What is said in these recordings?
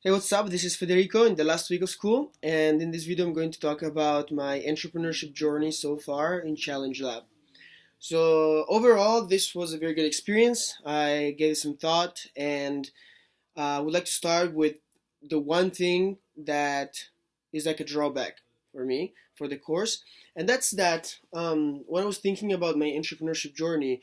Hey, what's up? This is Federico in the last week of school, and in this video, I'm going to talk about my entrepreneurship journey so far in Challenge Lab. So, overall, this was a very good experience. I gave it some thought, and I would like to start with the one thing that is like a drawback for me for the course, and that's that when I was thinking about my entrepreneurship journey,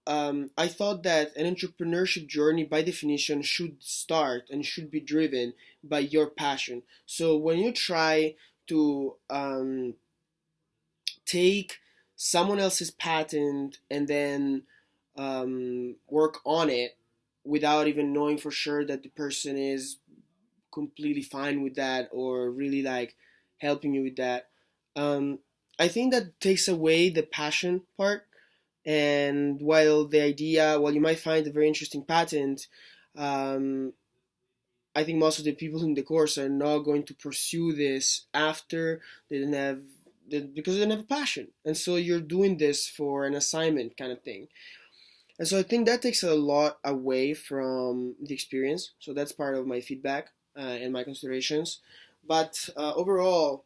I thought that an entrepreneurship journey, by definition, should start and should be driven by your passion. So when you try to take someone else's patent and then work on it without even knowing for sure that the person is completely fine with that or really like helping you with that, um, I think that takes away the passion part. And while you might find a very interesting patent, um, I think most of the people in the course are not going to pursue this after they didn't have because they didn't have a passion, and so you're doing this for an assignment kind of thing. And so I think that takes a lot away from the experience. So that's part of my feedback and my considerations. But overall,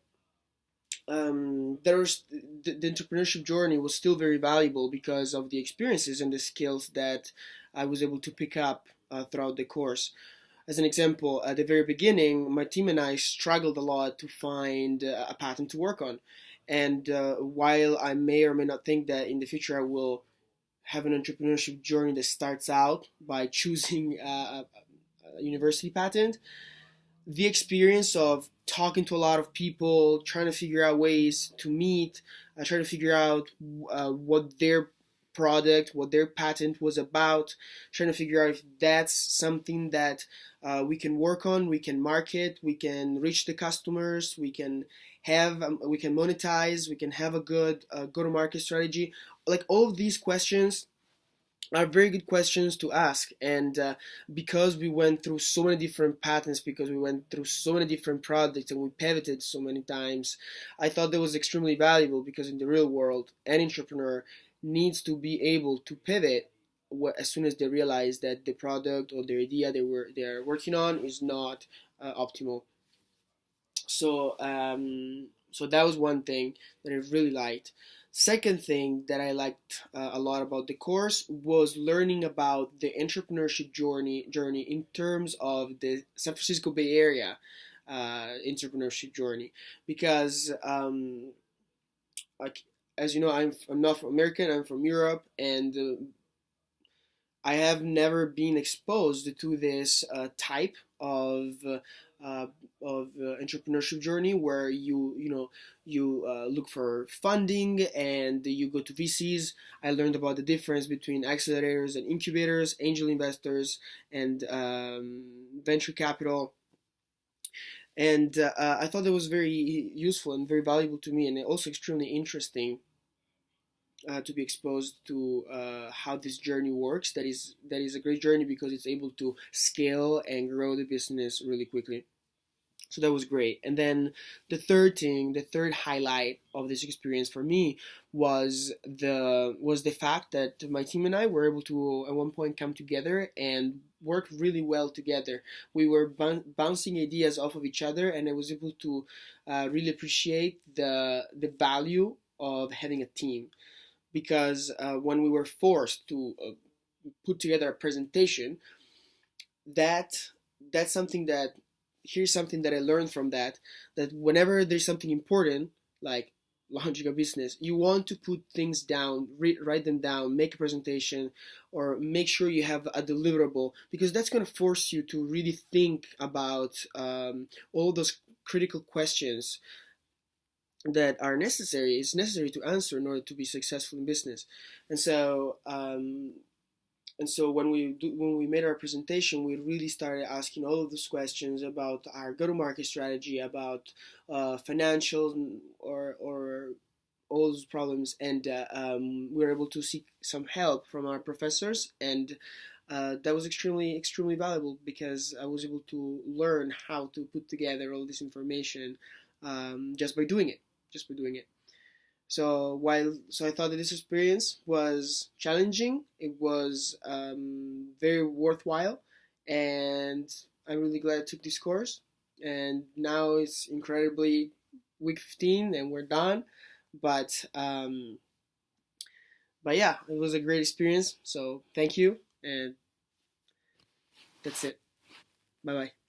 the entrepreneurship journey was still very valuable because of the experiences and the skills that I was able to pick up throughout the course. As an example, at the very beginning, my team and I struggled a lot to find a patent to work on. And while I may or may not think that in the future I will have an entrepreneurship journey that starts out by choosing a university patent, the experience of talking to a lot of people, trying to figure out ways to meet, trying to figure out what their product, what their patent was about, trying to figure out if that's something that we can work on, we can market, we can reach the customers, we can monetize, we can have a good go-to-market strategy. Like all of these questions are very good questions to ask, and because we went through so many different patterns, because we went through so many different projects and we pivoted so many times, I thought that was extremely valuable, because in the real world an entrepreneur needs to be able to pivot as soon as they realize that the product or the idea they're working on is not optimal. So that was one thing that I really liked. Second thing that I liked a lot about the course was learning about the entrepreneurship journey in terms of the San Francisco Bay Area entrepreneurship journey, because like, as you know, I'm not from American, I'm from Europe, and I have never been exposed to this type uh, entrepreneurship journey where you look for funding and you go to VCs. I learned about the difference between accelerators and incubators, angel investors, and venture capital. And I thought that was very useful and very valuable to me, and also extremely interesting to be exposed to how this journey works. That is a great journey because it's able to scale and grow the business really quickly. So that was great. And then the third highlight of this experience for me was the fact that my team and I were able to at one point come together and work really well together. We were bouncing ideas off of each other, and I was able to really appreciate the value of having a team, because when we were forced to put together a presentation, that that's something that here's something that I learned from that whenever there's something important like launching a business, you want to put things down, write them down, make a presentation, or make sure you have a deliverable, because that's going to force you to really think about all those critical questions that are necessary. It's necessary to answer in order to be successful in business. And so when we made our presentation, we really started asking all of those questions about our go-to-market strategy, about financials, or all those problems, and we were able to seek some help from our professors, and that was extremely valuable, because I was able to learn how to put together all this information just by doing it, just by doing it. So I thought that this experience was challenging. It was very worthwhile, and I'm really glad I took this course. And now it's incredibly week 15 and we're done. But um, but yeah, it was a great experience. So thank you, and that's it. Bye bye.